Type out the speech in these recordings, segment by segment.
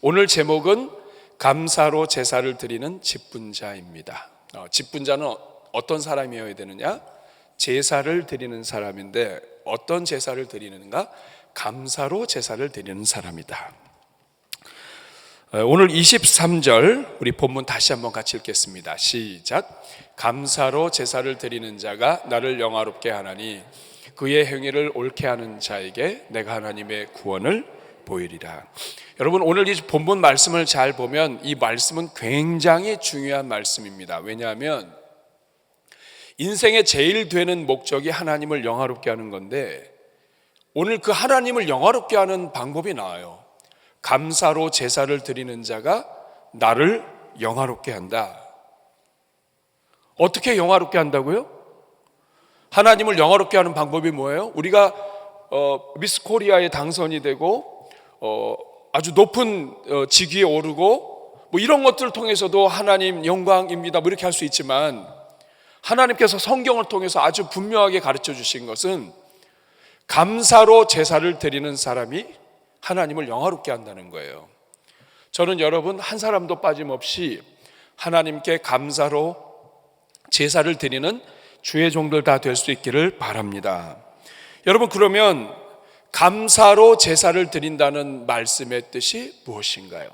오늘 제목은 감사로 제사를 드리는 직분자입니다. 직분자는 어떤 사람이어야 되느냐? 제사를 드리는 사람인데 어떤 제사를 드리는가? 감사로 제사를 드리는 사람이다. 오늘 23절 우리 본문 다시 한번 같이 읽겠습니다. 시작. 감사로 제사를 드리는 자가 나를 영화롭게 하나니 그의 행위를 옳게 하는 자에게 내가 하나님의 구원을 보이리라. 여러분, 오늘 이 본문 말씀을 잘 보면 이 말씀은 굉장히 중요한 말씀입니다. 왜냐하면 인생의 제일 되는 목적이 하나님을 영화롭게 하는 건데 오늘 그 하나님을 영화롭게 하는 방법이 나와요. 감사로 제사를 드리는 자가 나를 영화롭게 한다. 어떻게 영화롭게 한다고요? 하나님을 영화롭게 하는 방법이 뭐예요? 우리가 미스 코리아에 당선이 되고 아주 높은 직위에 오르고 뭐 이런 것들을 통해서도 하나님 영광입니다 뭐 이렇게 할 수 있지만 하나님께서 성경을 통해서 아주 분명하게 가르쳐 주신 것은 감사로 제사를 드리는 사람이 하나님을 영화롭게 한다는 거예요. 저는 여러분 한 사람도 빠짐없이 하나님께 감사로 제사를 드리는 주의 종들 다 될 수 있기를 바랍니다. 여러분, 그러면 감사로 제사를 드린다는 말씀의 뜻이 무엇인가요?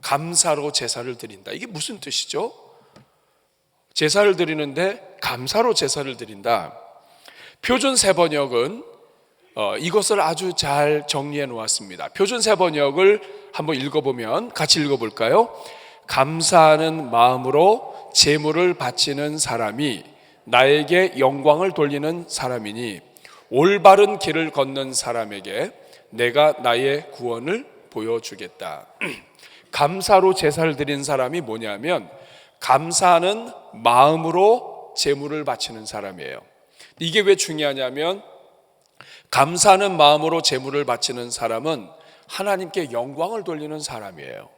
감사로 제사를 드린다. 이게 무슨 뜻이죠? 제사를 드리는데 감사로 제사를 드린다. 표준 세번역은 이것을 아주 잘 정리해 놓았습니다. 표준 세번역을 한번 읽어보면 같이 읽어볼까요? 감사하는 마음으로 제물을 바치는 사람이 나에게 영광을 돌리는 사람이니 올바른 길을 걷는 사람에게 내가 나의 구원을 보여주겠다. 감사로 제사를 드리는 사람이 뭐냐면 감사하는 마음으로 제물을 바치는 사람이에요. 이게 왜 중요하냐면 감사하는 마음으로 제물을 바치는 사람은 하나님께 영광을 돌리는 사람이에요.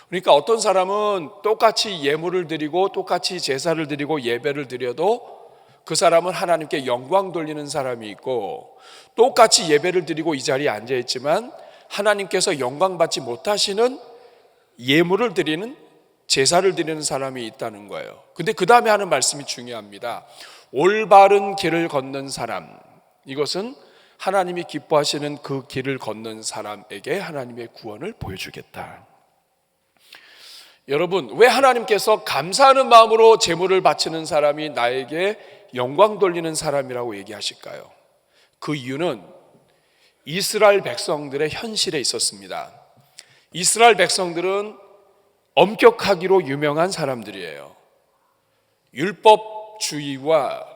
그러니까 어떤 사람은 똑같이 예물을 드리고 똑같이 제사를 드리고 예배를 드려도 그 사람은 하나님께 영광 돌리는 사람이 있고 똑같이 예배를 드리고 이 자리에 앉아 있지만 하나님께서 영광 받지 못하시는 예물을 드리는 제사를 드리는 사람이 있다는 거예요. 근데 그 다음에 하는 말씀이 중요합니다. 올바른 길을 걷는 사람, 이것은 하나님이 기뻐하시는 그 길을 걷는 사람에게 하나님의 구원을 보여주겠다. 여러분, 왜 하나님께서 감사하는 마음으로 제물을 바치는 사람이 나에게 영광 돌리는 사람이라고 얘기하실까요? 그 이유는 이스라엘 백성들의 현실에 있었습니다. 이스라엘 백성들은 엄격하기로 유명한 사람들이에요. 율법주의와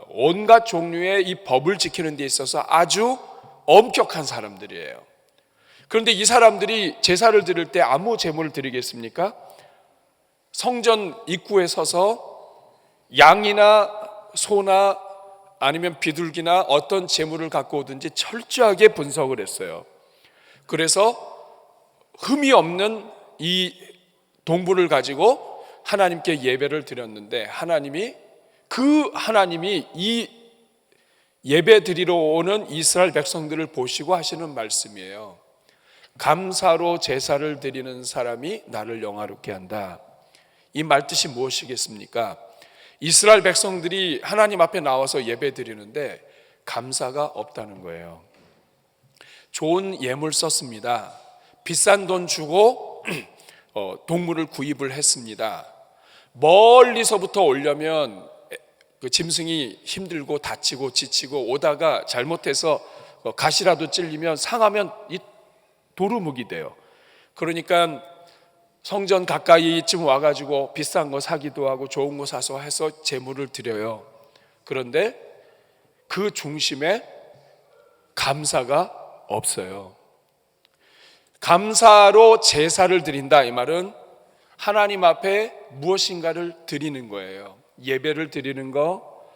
온갖 종류의 이 법을 지키는 데 있어서 아주 엄격한 사람들이에요. 그런데 이 사람들이 제사를 드릴 때 아무 제물을 드리겠습니까? 성전 입구에 서서 양이나 소나 아니면 비둘기나 어떤 제물을 갖고 오든지 철저하게 분석을 했어요. 그래서 흠이 없는 이 동물을 가지고 하나님께 예배를 드렸는데 하나님이 이 예배 드리러 오는 이스라엘 백성들을 보시고 하시는 말씀이에요. 감사로 제사를 드리는 사람이 나를 영화롭게 한다. 이 말뜻이 무엇이겠습니까? 이스라엘 백성들이 하나님 앞에 나와서 예배 드리는데 감사가 없다는 거예요. 좋은 예물 썼습니다. 비싼 돈 주고 동물을 구입을 했습니다. 멀리서부터 오려면 그 짐승이 힘들고 다치고 지치고 오다가 잘못해서 가시라도 찔리면 상하면 이 도루묵이 돼요. 그러니까 성전 가까이쯤 와가지고 비싼 거 사기도 하고 좋은 거 사서 해서 제물을 드려요. 그런데 그 중심에 감사가 없어요. 감사로 제사를 드린다, 이 말은 하나님 앞에 무엇인가를 드리는 거예요. 예배를 드리는 거,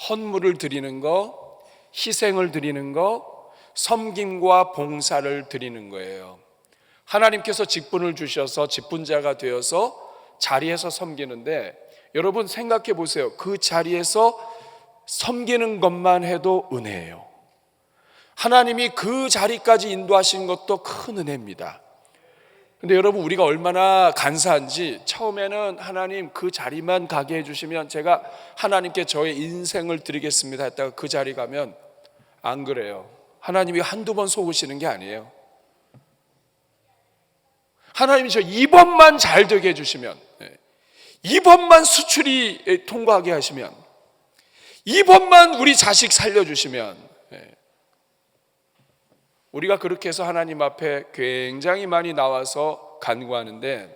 헌물을 드리는 거, 희생을 드리는 거, 섬김과 봉사를 드리는 거예요. 하나님께서 직분을 주셔서 직분자가 되어서 자리에서 섬기는데 여러분 생각해 보세요. 그 자리에서 섬기는 것만 해도 은혜예요. 하나님이 그 자리까지 인도하신 것도 큰 은혜입니다. 근데 여러분, 우리가 얼마나 간사한지, 처음에는 하나님 그 자리만 가게 해주시면 제가 하나님께 저의 인생을 드리겠습니다 했다가 그 자리 가면 안 그래요. 하나님이 한두 번 속으시는 게 아니에요. 하나님이 저 이번만 잘 되게 해주시면, 이번만 수출이 통과하게 하시면, 이번만 우리 자식 살려주시면, 우리가 그렇게 해서 하나님 앞에 굉장히 많이 나와서 간구하는데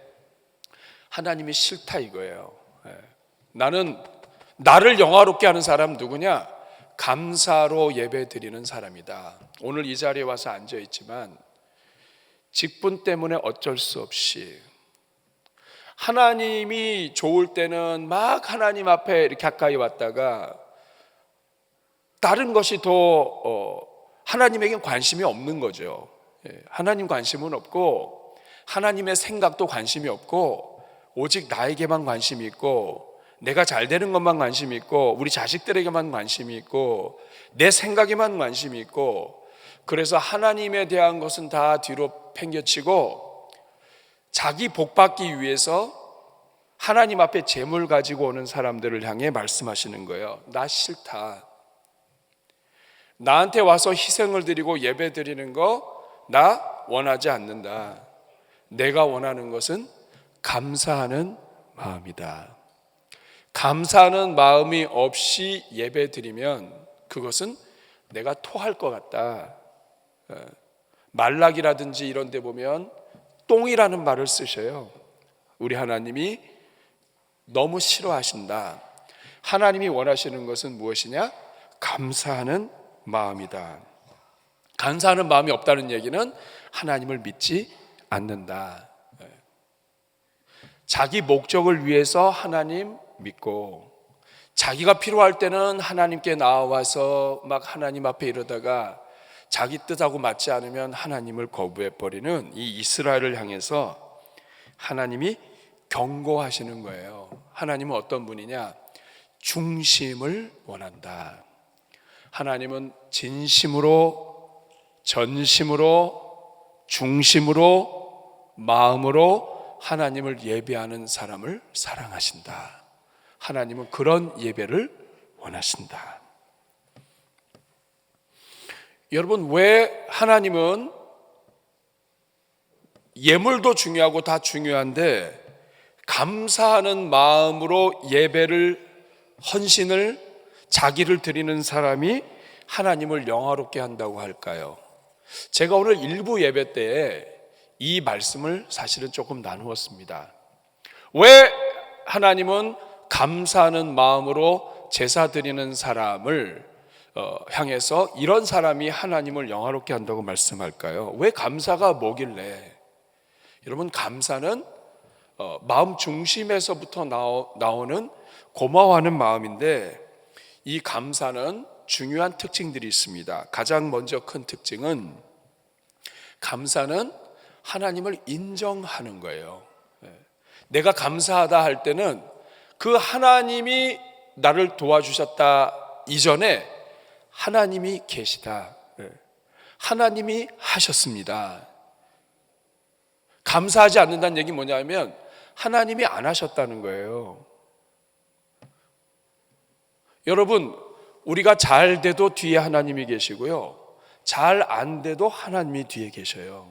하나님이 싫다 이거예요. 나는 나를 영화롭게 하는 사람 누구냐? 감사로 예배 드리는 사람이다. 오늘 이 자리에 와서 앉아 있지만 직분 때문에 어쩔 수 없이, 하나님이 좋을 때는 막 하나님 앞에 이렇게 가까이 왔다가 다른 것이 더 하나님에겐 관심이 없는 거죠. 하나님 관심은 없고 하나님의 생각도 관심이 없고 오직 나에게만 관심이 있고 내가 잘 되는 것만 관심이 있고 우리 자식들에게만 관심이 있고 내 생각에만 관심이 있고, 그래서 하나님에 대한 것은 다 뒤로 팽겨치고 자기 복 받기 위해서 하나님 앞에 재물 가지고 오는 사람들을 향해 말씀하시는 거예요. 나 싫다. 나한테 와서 희생을 드리고 예배 드리는 거 나 원하지 않는다. 내가 원하는 것은 감사하는 마음이다. 감사하는 마음이 없이 예배 드리면 그것은 내가 토할 것 같다. 말라기라든지 이런 데 보면 똥이라는 말을 쓰셔요. 우리 하나님이 너무 싫어하신다. 하나님이 원하시는 것은 무엇이냐? 감사하는 마음이다. 감사하는 마음이 없다는 얘기는 하나님을 믿지 않는다. 자기 목적을 위해서 하나님 믿고 자기가 필요할 때는 하나님께 나와서 막 하나님 앞에 이러다가 자기 뜻하고 맞지 않으면 하나님을 거부해버리는 이 이스라엘을 향해서 하나님이 경고하시는 거예요. 하나님은 어떤 분이냐? 중심을 원한다. 하나님은 진심으로, 전심으로, 중심으로, 마음으로 하나님을 예배하는 사람을 사랑하신다. 하나님은 그런 예배를 원하신다. 여러분, 왜 하나님은 예물도 중요하고 다 중요한데 감사하는 마음으로 예배를, 헌신을, 자기를 드리는 사람이 하나님을 영화롭게 한다고 할까요? 제가 오늘 일부 예배 때에 이 말씀을 사실은 조금 나누었습니다. 왜 하나님은 감사하는 마음으로 제사 드리는 사람을 향해서 이런 사람이 하나님을 영화롭게 한다고 말씀할까요? 왜 감사가 뭐길래? 여러분, 감사는 마음 중심에서부터 나오는 고마워하는 마음인데 이 감사는 중요한 특징들이 있습니다. 가장 먼저 큰 특징은 감사는 하나님을 인정하는 거예요. 내가 감사하다 할 때는 그 하나님이 나를 도와주셨다 이전에 하나님이 계시다. 하나님이 하셨습니다. 감사하지 않는다는 얘기 뭐냐면 하나님이 안 하셨다는 거예요. 여러분, 우리가 잘 돼도 뒤에 하나님이 계시고요, 잘 안 돼도 하나님이 뒤에 계셔요.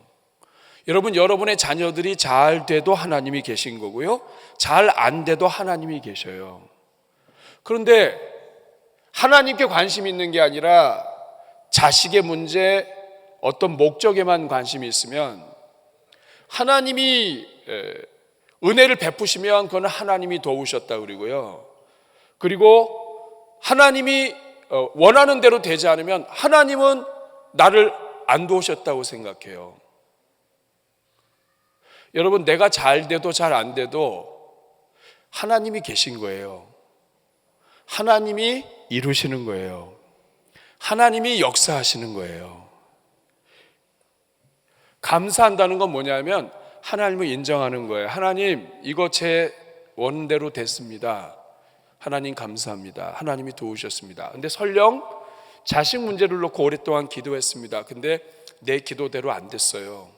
여러분, 여러분의 자녀들이 잘 돼도 하나님이 계신 거고요, 잘 안 돼도 하나님이 계셔요. 그런데 하나님께 관심이 있는 게 아니라 자식의 문제, 어떤 목적에만 관심이 있으면 하나님이 은혜를 베푸시면 그건 하나님이 도우셨다 그러고요, 그리고 하나님이 원하는 대로 되지 않으면 하나님은 나를 안 도우셨다고 생각해요. 여러분, 내가 잘 돼도 잘 안 돼도 하나님이 계신 거예요. 하나님이 이루시는 거예요. 하나님이 역사하시는 거예요. 감사한다는 건 뭐냐면 하나님을 인정하는 거예요. 하나님, 이거 제 원대로 됐습니다. 하나님 감사합니다. 하나님이 도우셨습니다. 근데 설령 자식 문제를 놓고 오랫동안 기도했습니다. 근데 내 기도대로 안 됐어요.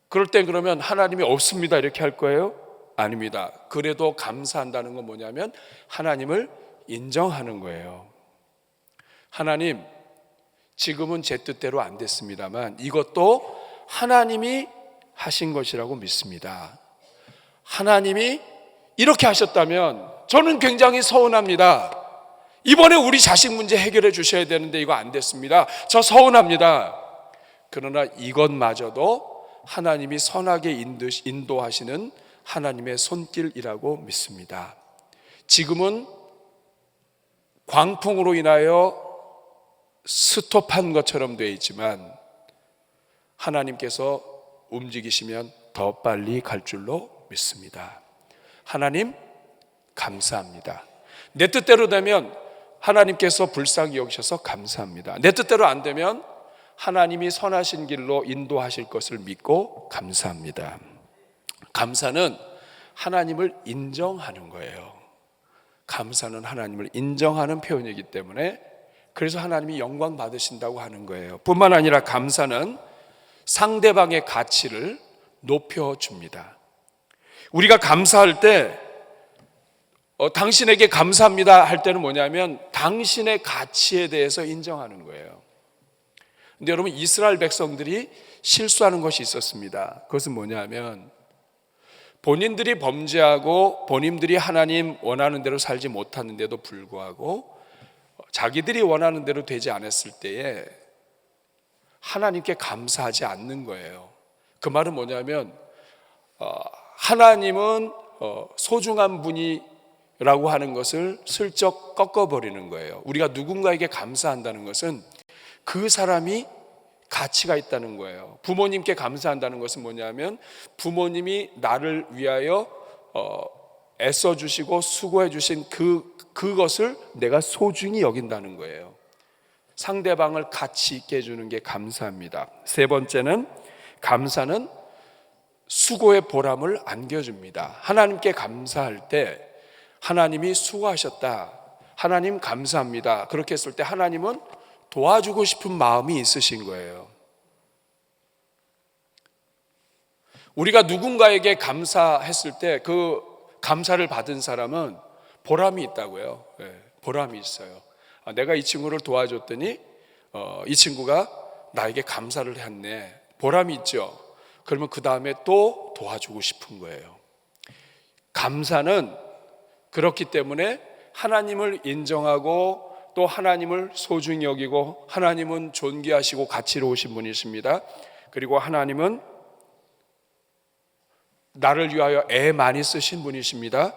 그럴 땐 그러면 하나님이 없습니다 이렇게 할 거예요? 아닙니다. 그래도 감사한다는 건 뭐냐면 하나님을 인정하는 거예요. 하나님, 지금은 제 뜻대로 안 됐습니다만 이것도 하나님이 하신 것이라고 믿습니다. 하나님이 이렇게 하셨다면 저는 굉장히 서운합니다. 이번에 우리 자식 문제 해결해 주셔야 되는데 이거 안 됐습니다. 저 서운합니다. 그러나 이것마저도 하나님이 선하게 인도하시는 하나님의 손길이라고 믿습니다. 지금은 광풍으로 인하여 스톱한 것처럼 되어 있지만 하나님께서 움직이시면 더 빨리 갈 줄로 믿습니다. 하나님 감사합니다. 내 뜻대로 되면 하나님께서 불쌍히 여기셔서 감사합니다. 내 뜻대로 안 되면 하나님이 선하신 길로 인도하실 것을 믿고 감사합니다. 감사는 하나님을 인정하는 거예요. 감사는 하나님을 인정하는 표현이기 때문에 그래서 하나님이 영광 받으신다고 하는 거예요. 뿐만 아니라 감사는 상대방의 가치를 높여줍니다. 우리가 감사할 때 당신에게 감사합니다 할 때는 뭐냐면 당신의 가치에 대해서 인정하는 거예요. 근데 여러분, 이스라엘 백성들이 실수하는 것이 있었습니다. 그것은 뭐냐면 본인들이 범죄하고 본인들이 하나님 원하는 대로 살지 못하는데도 불구하고 자기들이 원하는 대로 되지 않았을 때에 하나님께 감사하지 않는 거예요. 그 말은 뭐냐면 하나님은 소중한 분이라고 하는 것을 슬쩍 꺾어버리는 거예요. 우리가 누군가에게 감사한다는 것은 그 사람이 가치가 있다는 거예요. 부모님께 감사한다는 것은 뭐냐면 부모님이 나를 위하여 애써주시고 수고해주신 그것을 내가 소중히 여긴다는 거예요. 상대방을 가치 있게 해주는 게 감사합니다. 세 번째는 감사는 수고의 보람을 안겨줍니다. 하나님께 감사할 때 하나님이 수고하셨다, 하나님 감사합니다, 그렇게 했을 때 하나님은 도와주고 싶은 마음이 있으신 거예요. 우리가 누군가에게 감사했을 때 그 감사를 받은 사람은 보람이 있다고요. 보람이 있어요. 내가 이 친구를 도와줬더니 이 친구가 나에게 감사를 했네. 보람이 있죠. 그러면 그 다음에 또 도와주고 싶은 거예요. 감사는 그렇기 때문에 하나님을 인정하고 또 하나님을 소중히 여기고 하나님은 존귀하시고 가치로우신 분이십니다. 그리고 하나님은 나를 위하여 애 많이 쓰신 분이십니다.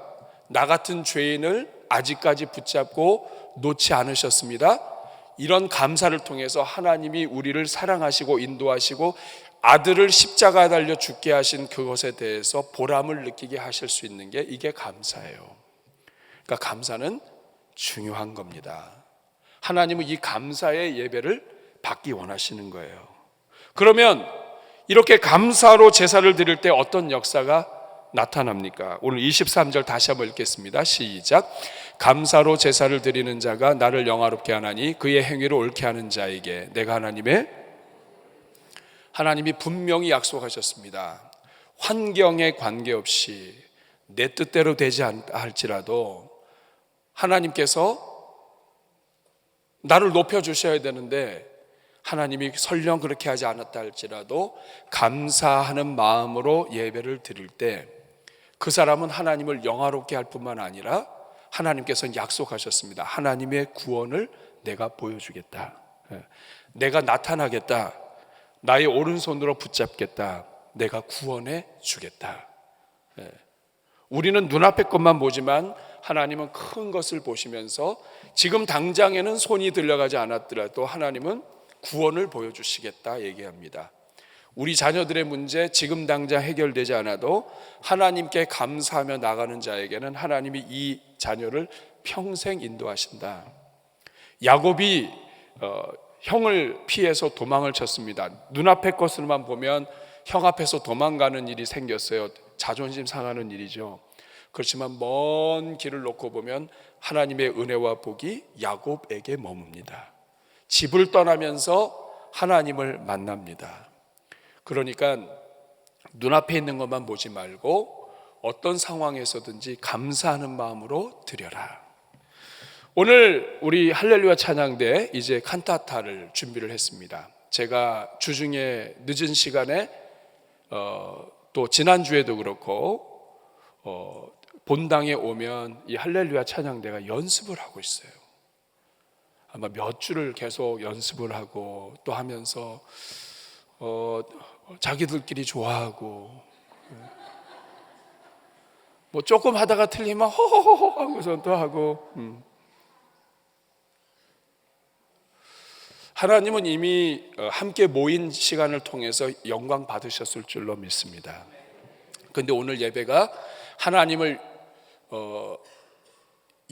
나 같은 죄인을 아직까지 붙잡고 놓지 않으셨습니다. 이런 감사를 통해서 하나님이 우리를 사랑하시고 인도하시고 아들을 십자가에 달려 죽게 하신 그것에 대해서 보람을 느끼게 하실 수 있는 게 이게 감사예요. 그러니까 감사는 중요한 겁니다. 하나님은 이 감사의 예배를 받기 원하시는 거예요. 그러면 이렇게 감사로 제사를 드릴 때 어떤 역사가 나타납니까? 오늘 23절 다시 한번 읽겠습니다. 시작. 감사로 제사를 드리는 자가 나를 영화롭게 하나니 그의 행위를 옳게 하는 자에게 내가 하나님이 분명히 약속하셨습니다. 환경에 관계없이 내 뜻대로 되지 않을지라도 하나님께서 나를 높여주셔야 되는데 하나님이 설령 그렇게 하지 않았다 할지라도 감사하는 마음으로 예배를 드릴 때 그 사람은 하나님을 영화롭게 할 뿐만 아니라 하나님께서는 약속하셨습니다. 하나님의 구원을 내가 보여주겠다, 내가 나타나겠다, 나의 오른손으로 붙잡겠다, 내가 구원해 주겠다. 우리는 눈앞의 것만 보지만 하나님은 큰 것을 보시면서 지금 당장에는 손이 들려가지 않았더라도 하나님은 구원을 보여주시겠다 얘기합니다. 우리 자녀들의 문제 지금 당장 해결되지 않아도 하나님께 감사하며 나가는 자에게는 하나님이 이 자녀를 평생 인도하신다. 야곱이 형을 피해서 도망을 쳤습니다. 눈앞의 것을만 보면 형 앞에서 도망가는 일이 생겼어요. 자존심 상하는 일이죠. 그렇지만 먼 길을 놓고 보면 하나님의 은혜와 복이 야곱에게 머뭅니다. 집을 떠나면서 하나님을 만납니다. 그러니까 눈앞에 있는 것만 보지 말고 어떤 상황에서든지 감사하는 마음으로 드려라. 오늘 우리 할렐루야 찬양대 이제 칸타타를 준비를 했습니다. 제가 주중에 늦은 시간에 또 지난주에도 그렇고 본당에 오면 이 할렐루야 찬양대가 연습을 하고 있어요. 아마 몇 주를 계속 연습을 하고 또 하면서 자기들끼리 좋아하고 뭐 조금 하다가 틀리면 호호호호 하고서 또 하고 하나님은 이미 함께 모인 시간을 통해서 영광 받으셨을 줄로 믿습니다. 그런데 오늘 예배가 하나님을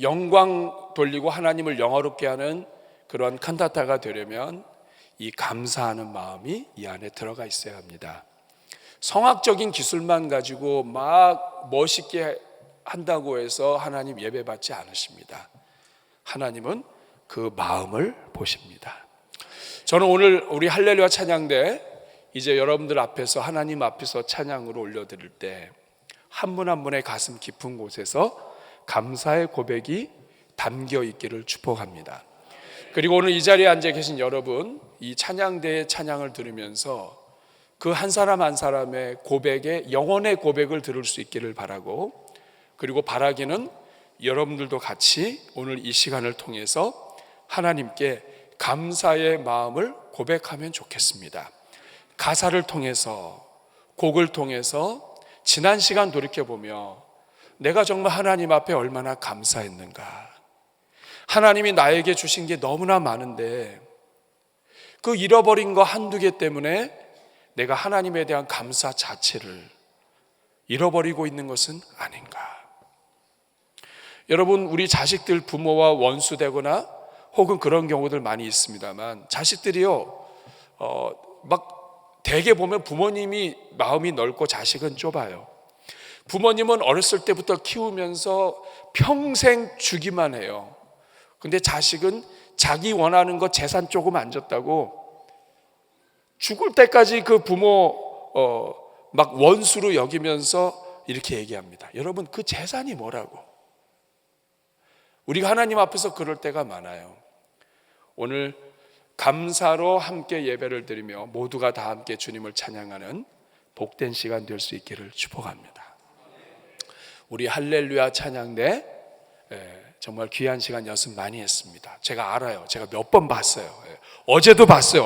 영광 돌리고 하나님을 영화롭게 하는 그런 칸타타가 되려면 이 감사하는 마음이 이 안에 들어가 있어야 합니다. 성악적인 기술만 가지고 막 멋있게 한다고 해서 하나님 예배 받지 않으십니다. 하나님은 그 마음을 보십니다. 저는 오늘 우리 할렐루야 찬양대 이제 여러분들 앞에서 하나님 앞에서 찬양으로 올려드릴 때 한 분 한 분의 가슴 깊은 곳에서 감사의 고백이 담겨 있기를 축복합니다. 그리고 오늘 이 자리에 앉아 계신 여러분, 이 찬양대의 찬양을 들으면서 그 한 사람 한 사람의 고백에 영혼의 고백을 들을 수 있기를 바라고, 그리고 바라기는 여러분들도 같이 오늘 이 시간을 통해서 하나님께 감사의 마음을 고백하면 좋겠습니다. 가사를 통해서, 곡을 통해서 지난 시간 돌이켜보며 내가 정말 하나님 앞에 얼마나 감사했는가, 하나님이 나에게 주신 게 너무나 많은데 그 잃어버린 거 한두 개 때문에 내가 하나님에 대한 감사 자체를 잃어버리고 있는 것은 아닌가. 여러분, 우리 자식들 부모와 원수되거나 혹은 그런 경우들 많이 있습니다만, 자식들이요 막 대개 보면 부모님이 마음이 넓고 자식은 좁아요. 부모님은 어렸을 때부터 키우면서 평생 주기만 해요. 근데 자식은 자기 원하는 것 재산 조금 안 줬다고 죽을 때까지 그 부모 막 원수로 여기면서 이렇게 얘기합니다. 여러분, 그 재산이 뭐라고? 우리가 하나님 앞에서 그럴 때가 많아요. 오늘 감사로 함께 예배를 드리며 모두가 다 함께 주님을 찬양하는 복된 시간 될 수 있기를 축복합니다. 우리 할렐루야 찬양대 정말 귀한 시간 연습 많이 했습니다. 제가 알아요. 제가 몇 번 봤어요. 어제도 봤어요.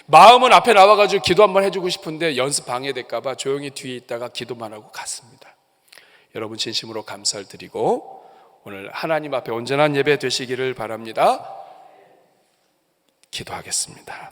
마음은 앞에 나와가지고 기도 한번 해주고 싶은데 연습 방해될까 봐 조용히 뒤에 있다가 기도만 하고 갔습니다. 여러분, 진심으로 감사를 드리고 오늘 하나님 앞에 온전한 예배 되시기를 바랍니다. 기도하겠습니다.